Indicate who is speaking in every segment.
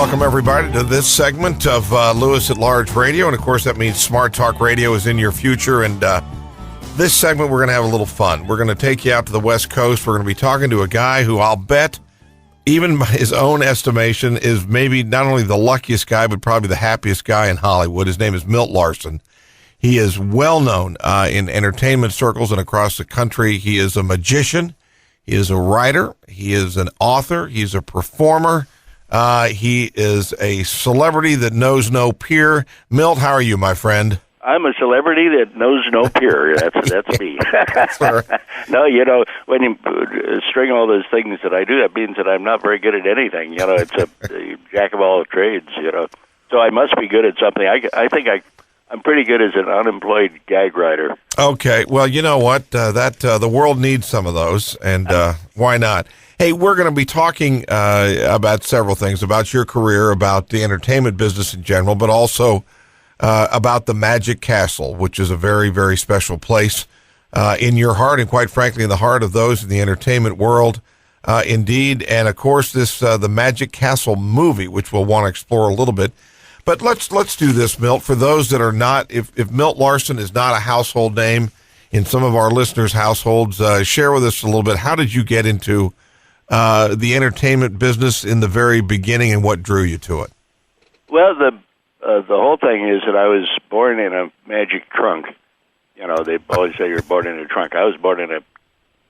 Speaker 1: welcome everybody to this segment of Lewis at Large Radio. And of course, that means Smart Talk Radio is in your future. And this segment, we're going to have a little fun. We're going to take you out to the West Coast. We're going to be talking to a guy who I'll bet, even by his own estimation, is maybe not only the luckiest guy, but probably the happiest guy in Hollywood. His name is Milt Larsen. He is well known in entertainment circles and across the country. He is a magician. He is a writer. He is an author. He's a performer. He is a celebrity that knows no peer. Milt, how are you, my friend?
Speaker 2: I'm a celebrity that knows no peer. That's me. No, when you string all those things that I do, that means that I'm not very good at anything. It's a jack of all trades. So I must be good at something. I think I'm pretty good as an unemployed gag writer. Okay,
Speaker 1: well, you know what? The world needs some of those, and why not? Hey, we're going to be talking about several things, about your career, about the entertainment business in general, but also about the Magic Castle, which is a very, very special place in your heart, and quite frankly, in the heart of those in the entertainment world, indeed. And of course, the Magic Castle movie, which we'll want to explore a little bit. But let's do this, Milt. For those that are not, if Milt Larsen is not a household name in some of our listeners' households, share with us a little bit. How did you get into the entertainment business in the very beginning, and what drew you to it?
Speaker 2: Well, the whole thing is that I was born in a magic trunk. They always say you're born in a trunk. I was born in a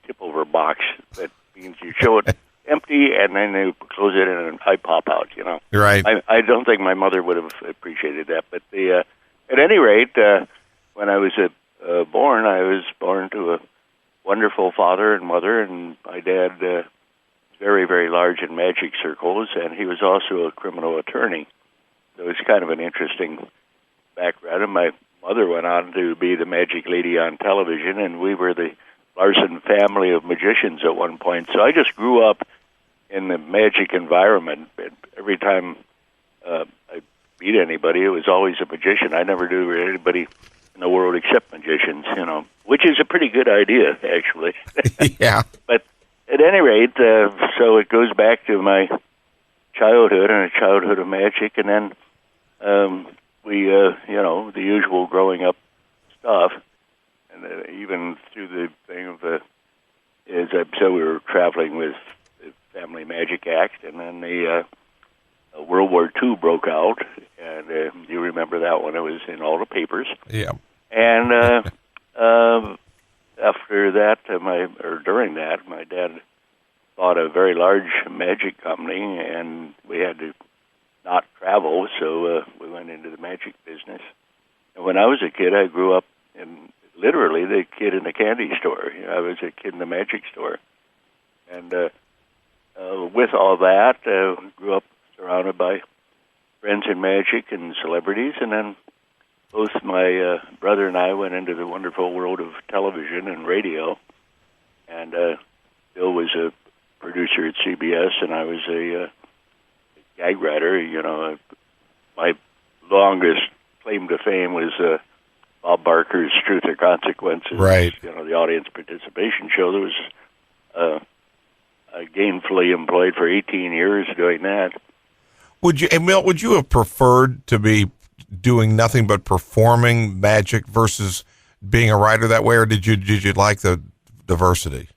Speaker 2: tip-over box. That means you show it empty, and then they close it and I pop out,
Speaker 1: Right.
Speaker 2: I don't think my mother would have appreciated that. But at any rate, when I was born, I was born to a wonderful father and mother, and my dad very, very large in magic circles, and he was also a criminal attorney. So it was kind of an interesting background. And my mother went on to be the magic lady on television, and we were the Larsen family of magicians at one point. So I just grew up in the magic environment. Every time I meet anybody, it was always a magician. I never knew anybody in the world except magicians, which is a pretty good idea, actually.
Speaker 1: Yeah.
Speaker 2: But at any rate, so it goes back to my childhood and a childhood of magic, and then we, the usual growing up stuff, and even through the thing of as I said, we were traveling with the Family Magic Act, and then the World War II broke out, and you remember that one? It was in all the papers.
Speaker 1: Yeah.
Speaker 2: And after that, during that, my dad bought a very large magic company, and we had to not travel, so we went into the magic business. And when I was a kid, I grew up in literally the kid in the candy store. I was a kid in the magic store. And with all that, grew up surrounded by friends in magic and celebrities, and then both my brother and I went into the wonderful world of television and radio. And Bill was a producer at CBS, and I was a gag writer. My longest claim to fame was Bob Barker's Truth or Consequences.
Speaker 1: Right.
Speaker 2: The audience participation show. There was gainfully employed for 18 years doing that.
Speaker 1: Milt, would you have preferred to be doing nothing but performing magic versus being a writer that way, or did you like the diversity?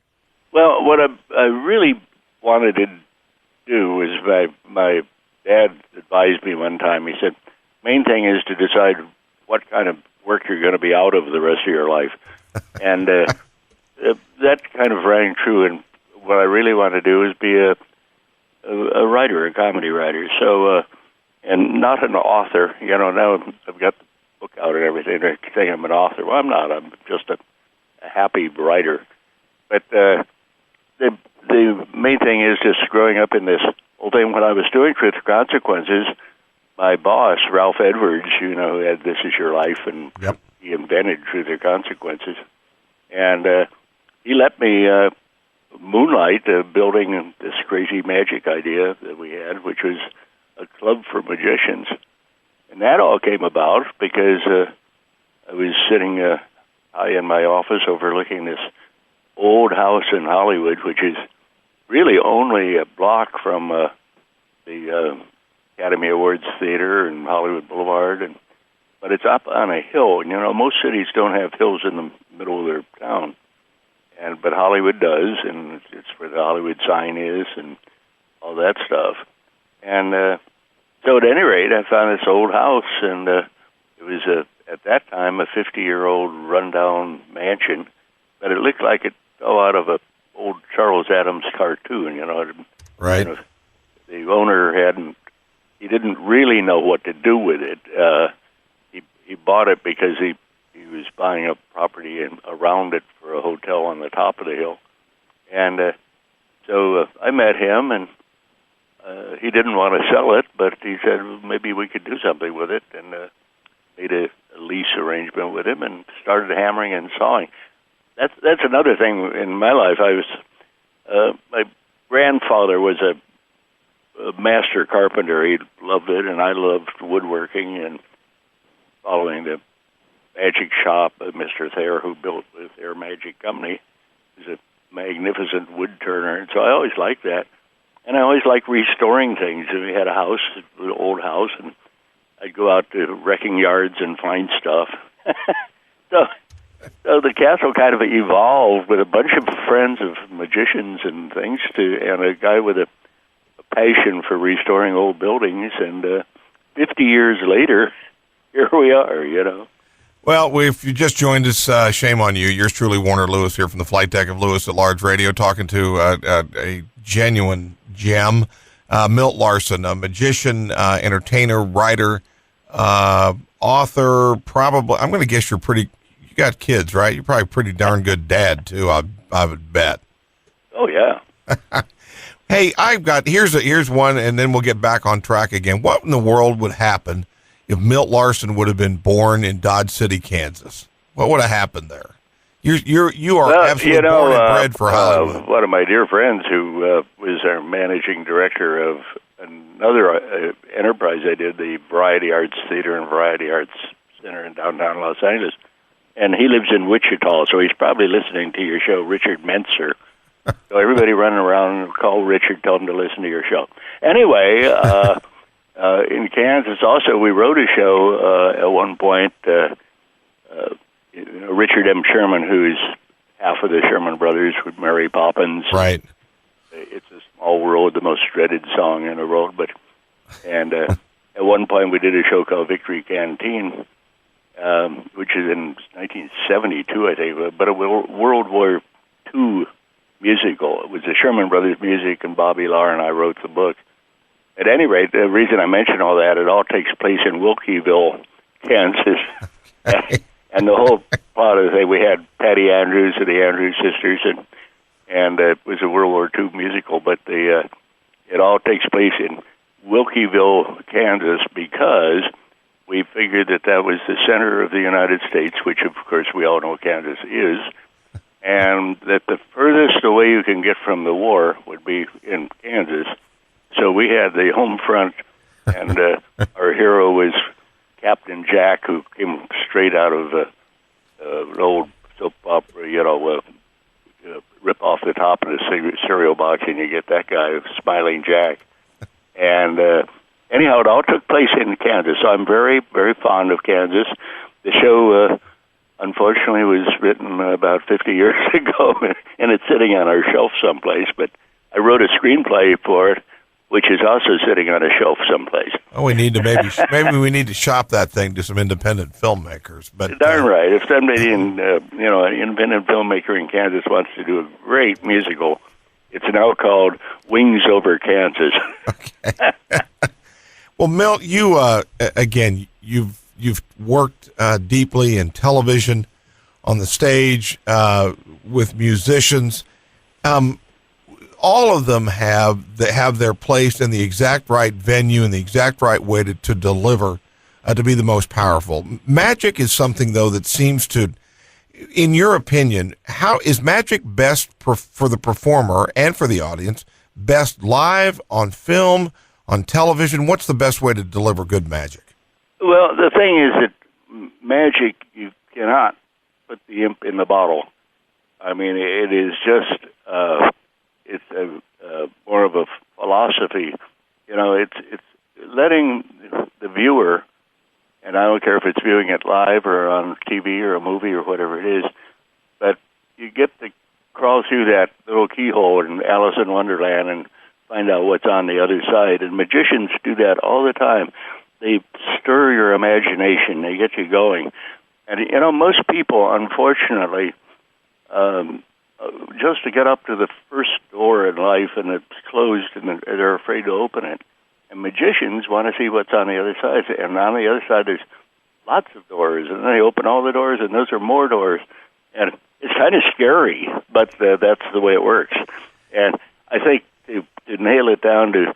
Speaker 2: Well, what I really wanted to do was my dad advised me one time. He said, main thing is to decide what kind of work you're going to be out of the rest of your life. And that kind of rang true. And what I really want to do is be a writer, a comedy writer. So, and not an author. Now I've got the book out and everything. I think I'm an author. Well, I'm not. I'm just a happy writer. But the main thing is just growing up in this whole thing. When I was doing Truth or Consequences, my boss, Ralph Edwards, who had This Is Your Life, and
Speaker 1: yep.
Speaker 2: He invented Truth or Consequences, and he let me moonlight building this crazy magic idea that we had, which was a club for magicians. And that all came about because I was sitting high in my office overlooking this old house in Hollywood, which is really only a block from the Academy Awards Theater and Hollywood Boulevard, but it's up on a hill. And, most cities don't have hills in the middle of their town, but Hollywood does, and it's where the Hollywood sign is and all that stuff. And so at any rate, I found this old house, and it was, at that time, a 50-year-old rundown mansion, but it looked like it fell out of a old Charles Addams cartoon,
Speaker 1: Right.
Speaker 2: The owner he didn't really know what to do with it. He bought it because he was buying a property around it for a hotel on the top of the hill. And so I met him, and he didn't want to sell it, but he said, well, maybe we could do something with it, and made a lease arrangement with him and started hammering and sawing. That's another thing in my life. My grandfather was a master carpenter. He loved it, and I loved woodworking and following the magic shop of Mr. Thayer, who built the Thayer Magic Company. He was a magnificent wood turner, and so I always liked that. And I always liked restoring things. If we had a house, an old house, and I'd go out to wrecking yards and find stuff. So the castle kind of evolved with a bunch of friends of magicians and things, and a guy with a passion for restoring old buildings. And 50 years later, here we are,
Speaker 1: Well, if you just joined us, shame on you. Yours truly, Warner Lewis, here from the flight deck of Lewis at Large Radio, talking to a genuine gem, Milt Larsen, a magician, entertainer, writer, author. Probably, I'm going to guess you got kids, right? You're probably a pretty darn good dad too. I would bet.
Speaker 2: Oh yeah.
Speaker 1: Hey, here's one, and then we'll get back on track again. What in the world would happen if Milt Larsen would have been born in Dodge City, Kansas? What would have happened there? You are absolutely born and bred for Hollywood.
Speaker 2: One of my dear friends who was our managing director of another enterprise I did, the Variety Arts Theater and Variety Arts Center in downtown Los Angeles, and he lives in Wichita, so he's probably listening to your show, Richard Mentzer. So everybody running around, call Richard, tell him to listen to your show. Anyway, in Kansas also, we wrote a show at one point, Richard M. Sherman, who's half of the Sherman Brothers with Mary Poppins.
Speaker 1: Right.
Speaker 2: It's a Small World, the most dreaded song in the world. And at one point we did a show called Victory Canteen, which is in 1972, I think, but a World War II musical. It was the Sherman Brothers music, and Bobby Lahr and I wrote the book. At any rate, the reason I mention all that, it all takes place in Wilkieville, Kansas. And the whole plot of the thing, we had Patty Andrews and the Andrews sisters, and it was a World War II musical, but it all takes place in Wilkieville, Kansas, because we figured that was the center of the United States, which, of course, we all know Kansas is, and that the furthest away you can get from the war would be in Kansas. So we had the home front, and our hero was Captain Jack, who came straight out of an old soap opera, rip off the top of the cereal box, and you get that guy, Smiling Jack. And anyhow, it all took place in Kansas, so I'm very, very fond of Kansas. The show, unfortunately, was written about 50 years ago, and it's sitting on our shelf someplace, but I wrote a screenplay for it, which is also sitting on a shelf someplace.
Speaker 1: Oh, we need to maybe we need to shop that thing to some independent filmmakers. But
Speaker 2: darn right, if somebody an independent filmmaker in Kansas wants to do a great musical, it's now called Wings Over Kansas.
Speaker 1: Okay. Well, Milt, you again, you've worked deeply in television, on the stage, with musicians. All of them have their place in the exact right venue and the exact right way to deliver, to be the most powerful. Magic is something, though, that seems to, in your opinion, how is magic best for the performer and for the audience? Best live, on film, on television? What's the best way to deliver good magic?
Speaker 2: Well, the thing is that magic, you cannot put the imp in the bottle. I mean, it is just... it's more of a philosophy. It's letting the viewer, and I don't care if it's viewing it live or on TV or a movie or whatever it is, but you get to crawl through that little keyhole in Alice in Wonderland and find out what's on the other side. And magicians do that all the time. They stir your imagination. They get you going. And, most people, unfortunately, just to get up to the first door in life and it's closed and they're afraid to open it. And magicians want to see what's on the other side. And on the other side, there's lots of doors. And they open all the doors, and those are more doors. And it's kind of scary, but that's the way it works. And I think to nail it down to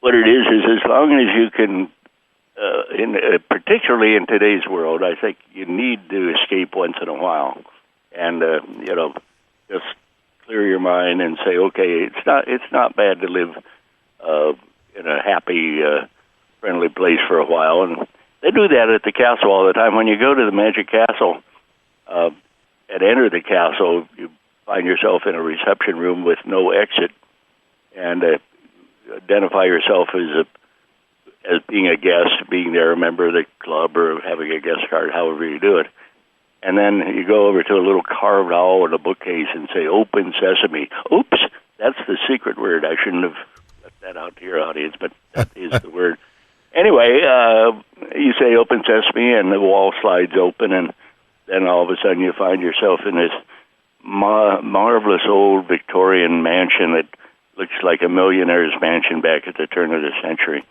Speaker 2: what it is as long as you can, particularly in today's world, I think you need to escape once in a while. And, just clear your mind and say, okay, it's not bad to live in a happy, friendly place for a while. And they do that at the castle all the time. When you go to the Magic Castle and enter the castle, you find yourself in a reception room with no exit, and identify yourself as being a guest, being there, a member of the club, or having a guest card, however you do it. And then you go over to a little carved owl in a bookcase and say, "Open Sesame." Oops, that's the secret word. I shouldn't have let that out to your audience, but that is the word. Anyway, you say "Open Sesame," and the wall slides open, and then all of a sudden you find yourself in this marvelous old Victorian mansion that looks like a millionaire's mansion back at the turn of the century.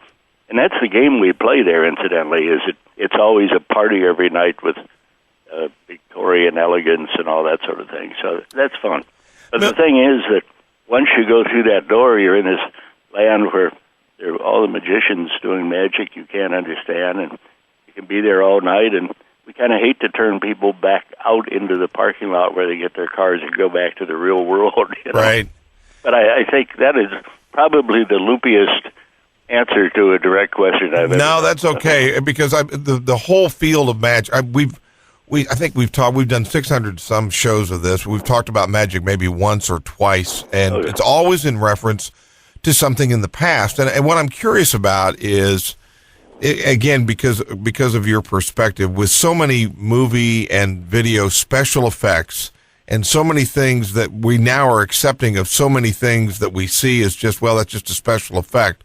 Speaker 2: And that's the game we play there, incidentally, it's always a party every night with Victorian elegance and all that sort of thing. So that's fun. But the thing is that once you go through that door, you're in this land where there are all the magicians doing magic you can't understand, and you can be there all night. And we kind of hate to turn people back out into the parking lot where they get their cars and go back to the real world.
Speaker 1: Right.
Speaker 2: But I think that is probably the loopiest answer to a direct question I've ever.
Speaker 1: No, that's okay, because the whole field of magic. I think we've done 600 some shows of this. We've talked about magic maybe once or twice, and it's always in reference to something in the past. And what I'm curious about is, again, because of your perspective, with so many movie and video special effects and so many things that we now are accepting of, so many things that we see as just, well, that's just a special effect.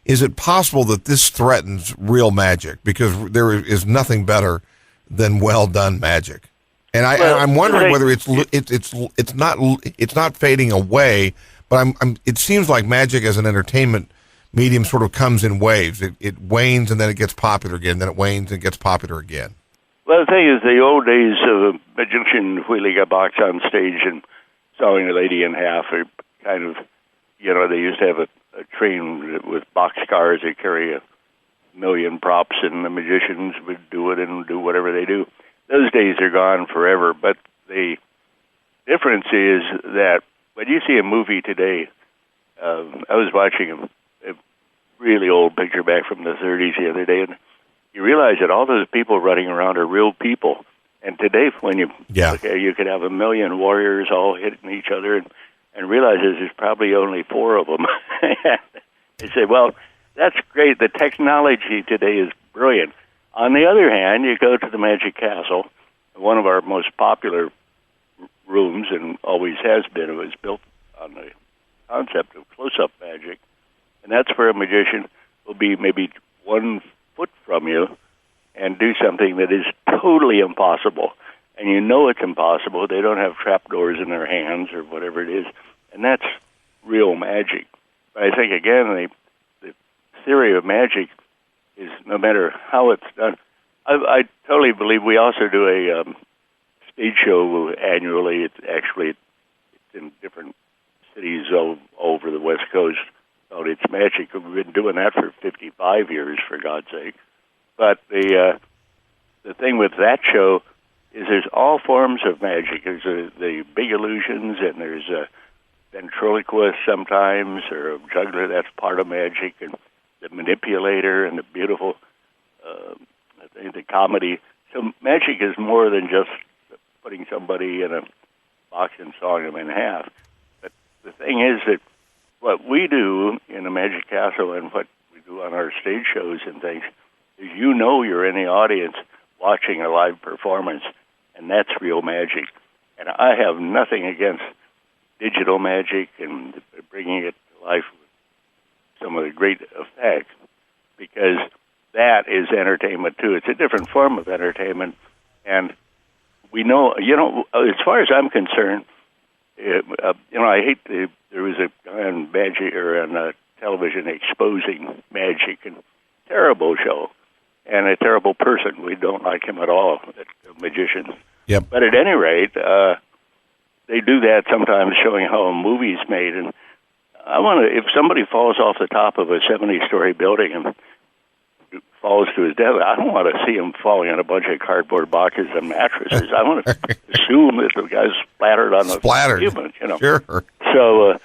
Speaker 1: Is it possible that this threatens real magic? Because there is nothing better than well done magic. And I'm wondering whether it's not fading away, but it seems like magic as an entertainment medium sort of comes in waves. It wanes and then it gets popular again, then it wanes and gets popular again.
Speaker 2: Well, the thing is, the old days of a magician wheeling a box on stage and sawing a lady in half are kind of, they used to have a train with box cars that carry 1 million props, and the magicians would do it and do whatever they do. Those days are gone forever, but the difference is that when you see a movie today, I was watching a really old picture back from the 30s the other day, and you realize that all those people running around are real people. And today, when you look at it, you could have 1 million warriors all hitting each other and realize there's probably only 4 of them. They say, well, that's great. The technology today is brilliant. On the other hand, you go to the Magic Castle, one of our most popular rooms, and always has been. It was built on the concept of close-up magic, and that's where a magician will be maybe 1 foot from you and do something that is totally impossible. And you know it's impossible. They don't have trapdoors in their hands or whatever it is, and that's real magic. But I think, again, the theory of magic is no matter how it's done. I totally believe we also do a stage show annually. It's in different cities all over the West Coast called It's Magic. We've been doing that for 55 years, for God's sake. But the thing with that show is there's all forms of magic. There's the big illusions, and there's a ventriloquist sometimes, or a juggler. That's part of magic, and the manipulator, and the beautiful, the comedy. So magic is more than just putting somebody in a box and sawing them in half. But the thing is that what we do in the Magic Castle and what we do do on our stage shows and things is you know you're in the audience watching a live performance, and that's real magic. And I have nothing against digital magic and bringing it to life with some of the great effects, because that is entertainment too. It's a different form of entertainment, and we know, as far as I'm concerned, I hate there was a guy on magic or on television exposing magic, and terrible show, and a terrible person. We don't like him at all, magicians.
Speaker 1: Yep.
Speaker 2: But at any rate, they do that sometimes, showing how a movie's made. And I want to, if somebody falls off the top of a 70-story building and falls to his death, I don't want to see him falling on a bunch of cardboard boxes and mattresses. I want to assume that the guy's splattered on the pavement,
Speaker 1: Sure.
Speaker 2: So,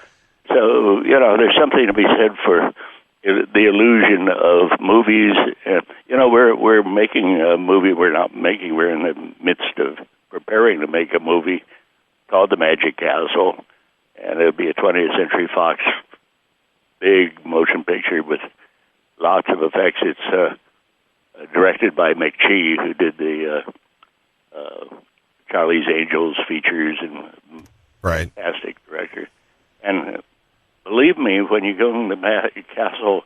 Speaker 2: there's something to be said for the illusion of movies. We're making a movie. We're in the midst of preparing to make a movie called The Magic Castle, and it'll be a 20th Century Fox big motion picture with lots of effects. It's directed by McChee, who did the Charlie's Angels features, and
Speaker 1: right.
Speaker 2: Fantastic director. And believe me, when you go in the Magic Castle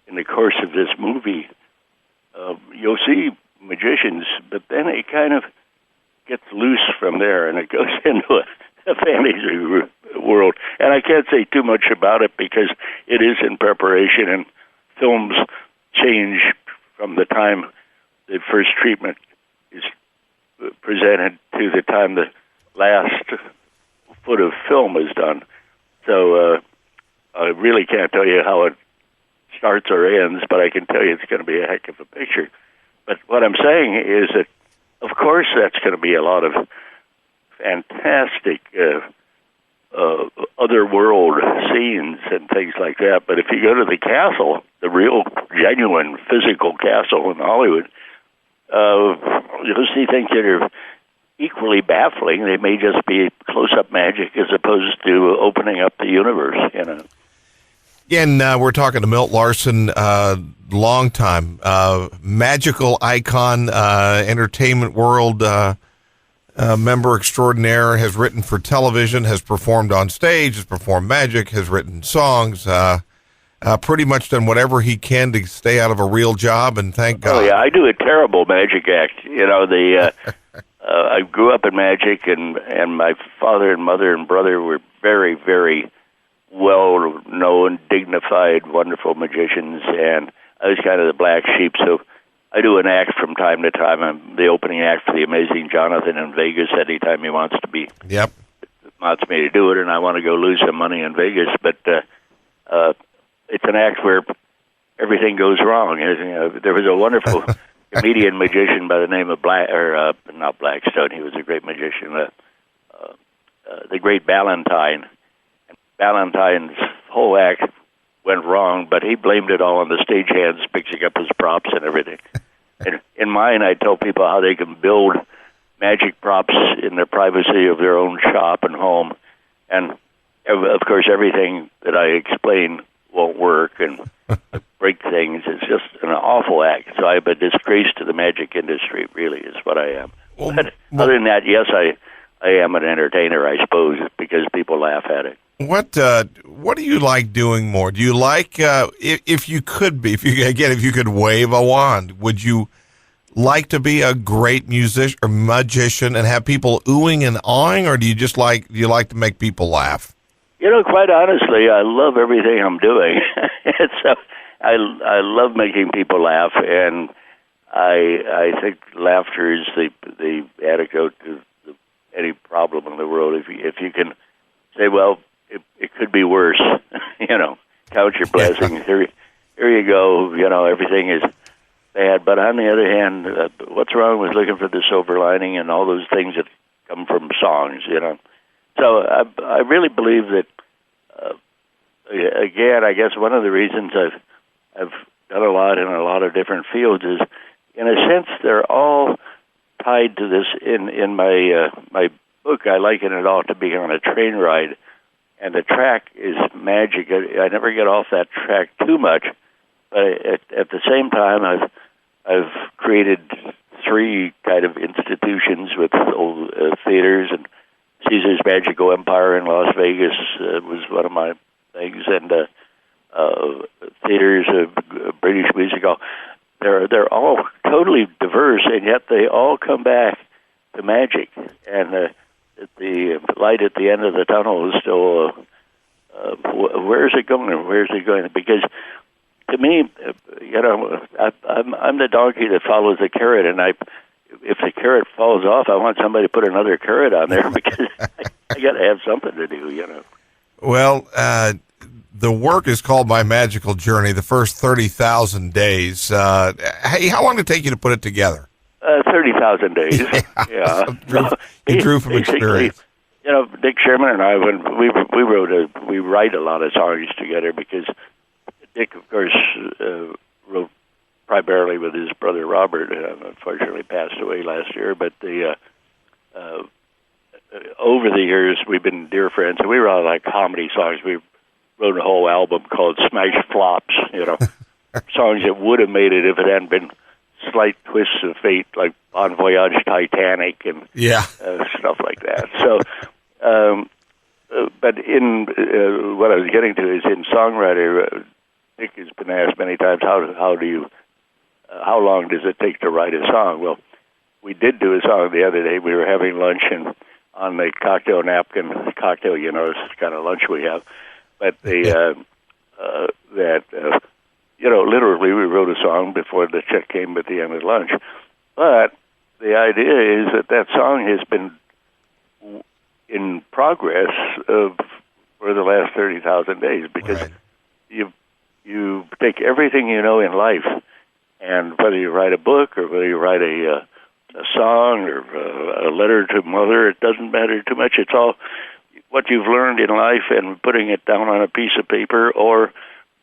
Speaker 2: in the course of this movie, you'll see magicians, but then it kind of gets loose from there, and it goes into a fantasy world. And I can't say too much about it because it is in preparation, and films change from the time the first treatment is presented to the time the last foot of film is done. So I really can't tell you how it starts or ends, but I can tell you it's going to be a heck of a picture. But what I'm saying is that, of course, that's going to be a lot of fantastic otherworld scenes and things like that. But if you go to the castle, the real, genuine, physical castle in Hollywood, you'll see things that are equally baffling. They may just be close-up magic as opposed to opening up the universe,
Speaker 1: And we're talking to Milt Larsen, long-time magical icon, entertainment world member extraordinaire, has written for television, has performed on stage, has performed magic, has written songs, pretty much done whatever he can to stay out of a real job, and thank God.
Speaker 2: Oh, yeah, I do a terrible magic act. I grew up in magic, and my father and mother and brother were very, very well-known, dignified, wonderful magicians, and I was kind of the black sheep, so I do an act from time to time. I'm the opening act for the Amazing Jonathan in Vegas anytime he wants to be.
Speaker 1: Yep.
Speaker 2: Wants me to do it, and I want to go lose some money in Vegas, but it's an act where everything goes wrong. There was a wonderful comedian magician by the name of not Blackstone. He was a great magician, the great Ballantyne. Ballantyne's whole act went wrong, but he blamed it all on the stagehands fixing up his props and everything. And in mine, I tell people how they can build magic props in the privacy of their own shop and home. And, of course, everything that I explain won't work and break things. It's just an awful act. So I'm a disgrace to the magic industry, really, is what I am. But other than that, yes, I am an entertainer, I suppose, because people laugh at it.
Speaker 1: What do you like doing more? Do you like if you could wave a wand, would you like to be a great musician or magician and have people oohing and awing, or do you like to make people laugh?
Speaker 2: Quite honestly, I love everything I'm doing. So I love making people laugh, and I think laughter is the antidote to any problem in the world. If you can say, well, it could be worse, count your blessings. Here you go. Everything is bad. But on the other hand, what's wrong with looking for the silver lining and all those things that come from songs, So I really believe that, again, I guess one of the reasons I've done a lot in a lot of different fields is, in a sense, they're all tied to this. In my book, I liken it all to being on a train ride. And the track is magic. I never get off that track too much, But at the same time, I've created 3 kind of institutions with old theaters, and Caesar's Magical Empire in Las Vegas was one of my things, and theaters, British Music Hall. They're all totally diverse, and yet they all come back to magic. And the light at the end of the tunnel is still, where is it going? Where is it going? Because to me, I'm the donkey that follows the carrot, and if the carrot falls off, I want somebody to put another carrot on there because I got to have something to do.
Speaker 1: Well, the work is called My Magical Journey, the first 30,000 days. Hey, how long did it take you to put it together?
Speaker 2: 30,000 days. Yeah.
Speaker 1: You drew from experience.
Speaker 2: Dick Sherman and I, when we write a lot of songs together because Dick, of course, wrote primarily with his brother Robert, unfortunately passed away last year. But over the years, we've been dear friends, and we wrote like comedy songs. We wrote a whole album called Smash Flops, songs that would have made it if it hadn't been slight twists of fate, like Bon Voyage Titanic and stuff like that. So, but in what I was getting to is in songwriter, Nick has been asked many times, how long does it take to write a song? Well, we did do a song the other day. We were having lunch, and on the cocktail napkin, it's the kind of lunch we have, but literally we wrote a song before the check came at the end of lunch. But the idea is that song has been in progress for the last 30,000 days because you take everything you know in life, and whether you write a book or whether you write a song or a letter to mother, it doesn't matter too much. It's all what you've learned in life and putting it down on a piece of paper, or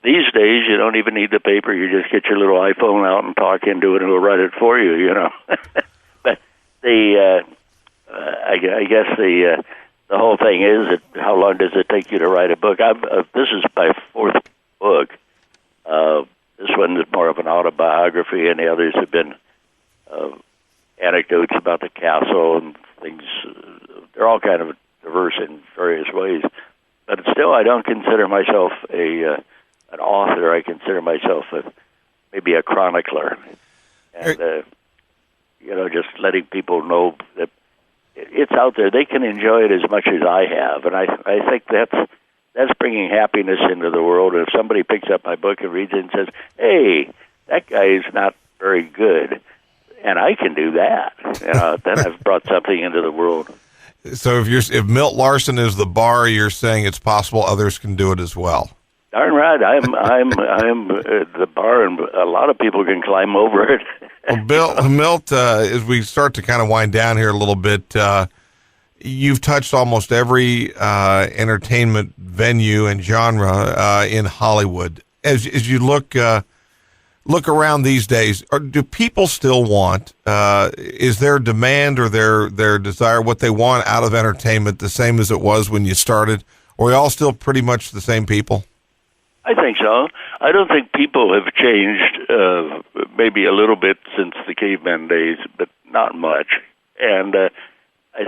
Speaker 2: these days you don't even need the paper. You just get your little iPhone out and talk into it, and it'll write it for you. But I guess the whole thing is that how long does it take you to write a book? This is my 4th book. This one is more of an autobiography, and the others have been anecdotes about the castle and things. They're all kind of diverse in various ways. But still, I don't consider myself an author. I consider myself maybe a chronicler. And, just letting people know that it's out there. They can enjoy it as much as I have. And I think that's bringing happiness into the world. If somebody picks up my book and reads it and says, hey, that guy is not very good, and I can do that, then I've brought something into the world.
Speaker 1: So if Milt Larsen is the bar, you're saying it's possible others can do it as well.
Speaker 2: Darn right. I'm the bar, and a lot of people can climb over it.
Speaker 1: Well, Milt, as we start to kind of wind down here a little bit, you've touched almost every entertainment venue and genre in Hollywood. As you look around these days, do people still want? Is their demand or their desire, what they want out of entertainment, the same as it was when you started? Or are we all still pretty much the same people?
Speaker 2: I think so. I don't think people have changed, maybe a little bit since the caveman days, but not much. And I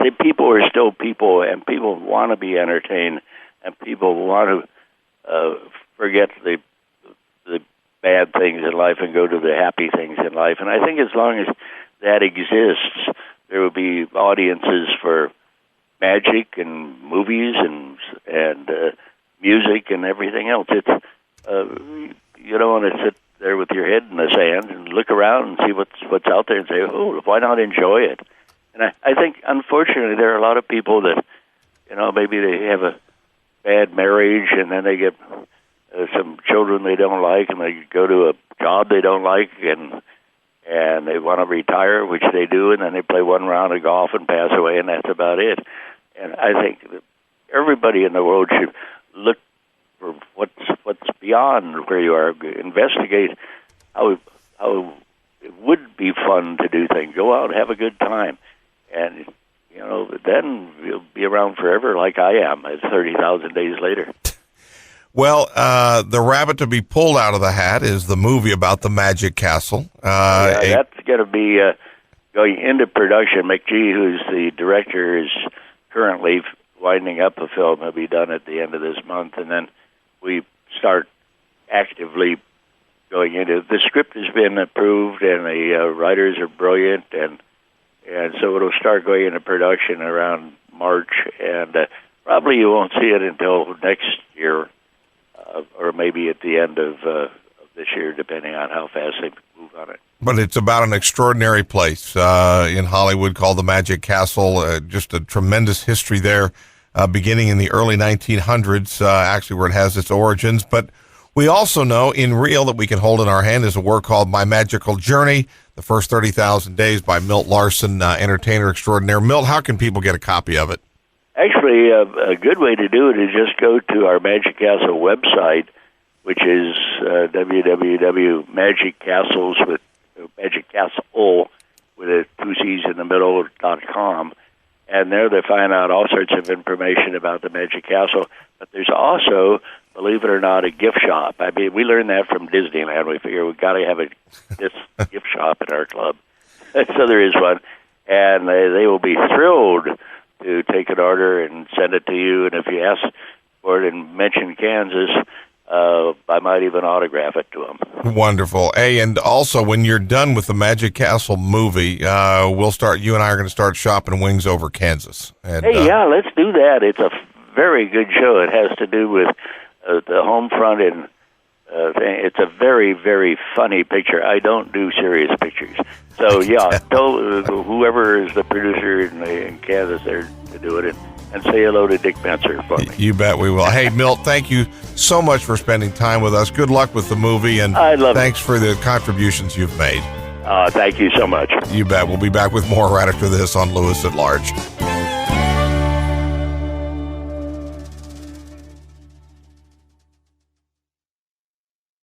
Speaker 2: think people are still people, and people want to be entertained, and people want to forget the bad things in life and go to the happy things in life. And I think as long as that exists, there will be audiences for magic and movies and music and everything else. It's you don't want to sit there with your head in the sand and look around and see what's out there and say, oh, why not enjoy it? And I think, unfortunately, there are a lot of people that, maybe they have a bad marriage and then they get some children they don't like, and they go to a job they don't like, and they want to retire, which they do, and then they play one round of golf and pass away, and that's about it. And I think that everybody in the world should look for what's beyond where you are. Investigate how it would be fun to do things. Go out and have a good time, and then you'll be around forever, like I am. 30,000 days later.
Speaker 1: Well, the rabbit to be pulled out of the hat is the movie about the Magic Castle.
Speaker 2: That's going to be going into production. McGee, who's the director, is currently winding up a film. It'll be done at the end of this month, and then we start actively going into. The script has been approved, and the writers are brilliant, and so it'll start going into production around March, and probably you won't see it until next year, or maybe at the end of this year, depending on how fast they move on it.
Speaker 1: But it's about an extraordinary place in Hollywood called the Magic Castle. Just a tremendous history there, beginning in the early 1900s, actually where it has its origins. But we also know in real that we can hold in our hand is a work called My Magical Journey, The First 30,000 Days by Milt Larsen, entertainer extraordinaire. Milt, how can people get a copy of it?
Speaker 2: Actually, a good way to do it is just go to our Magic Castle website, which is www.magiccastles with Magic Castle with a 2 C's in the middle.com, and there they find out all sorts of information about the Magic Castle. But there's also, believe it or not, a gift shop. I mean, we learned that from Disneyland. We figure we've got to have this gift shop in our club. So there is one, and they will be thrilled to take an order and send it to you. And if you ask for it and mention Kansas, I might even autograph it to them.
Speaker 1: Wonderful. Hey, and also when you're done with the Magic Castle movie, you and I are going to start shopping wings over Kansas. And,
Speaker 2: yeah, let's do that. It's a very good show. It has to do with the home front, and it's a very, very funny picture. I don't do serious pictures. So, yeah, tell whoever is the producer in Kansas there to do it, and say hello to Dick Benser for me.
Speaker 1: You bet we will. Hey, Milt, thank you so much for spending time with us. Good luck with the movie, and thanks for the contributions you've made.
Speaker 2: Thank you so much.
Speaker 1: You bet. We'll be back with more right after this on Lewis at Large.